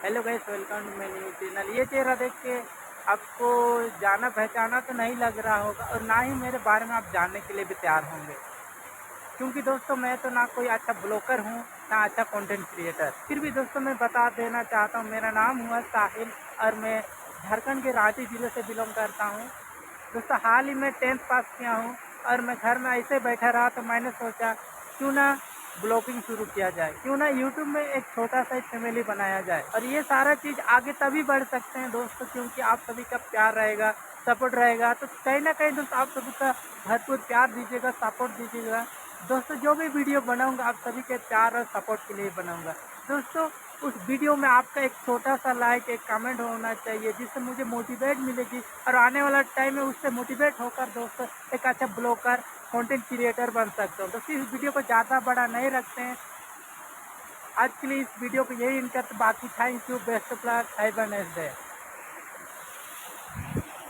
Hello guys, welcome to my new channel. ये चेहरा देख के आपको जाना पहचाना तो नहीं लग रहा होगा और ना ही मेरे बारे में आप जानने के लिए भी तैयार होंगे, क्योंकि दोस्तों मैं तो ना कोई अच्छा ब्लॉगर हूँ ना अच्छा कंटेंट क्रिएटर। फिर भी दोस्तों मैं बता देना चाहता हूँ, मेरा नाम हुआ साहिल और मैं झारखंड के रांची ज़िले से बिलोंग करता हूँ। दोस्तों हाल ही में 10th पास किया हूँ और मैं घर में ऐसे बैठा रहा तो मैंने सोचा क्यों ना ब्लॉगिंग शुरू किया जाए, क्यों ना यूट्यूब में एक छोटा सा फैमिली बनाया जाए। और ये सारा चीज़ आगे तभी बढ़ सकते हैं दोस्तों, क्योंकि आप सभी का प्यार रहेगा, सपोर्ट रहेगा। तो कहीं ना कहीं दोस्तों आप सभी का भरपूर प्यार दीजिएगा, सपोर्ट दीजिएगा। दोस्तों जो भी वीडियो बनाऊंगा आप सभी के प्यार और सपोर्ट के लिए बनाऊंगा। दोस्तों उस वीडियो में आपका एक छोटा सा लाइक, एक कमेंट होना चाहिए, जिससे मुझे मोटिवेट मिलेगी और आने वाला टाइम में उससे मोटिवेट होकर दोस्तों एक अच्छा ब्लॉगर, कंटेंट क्रिएटर बन सकता हूँ। दोस्तों इस वीडियो को ज़्यादा बड़ा नहीं रखते हैं, आज के लिए इस वीडियो को यही इनका। बाकी thank you, best of luck, have a nice day.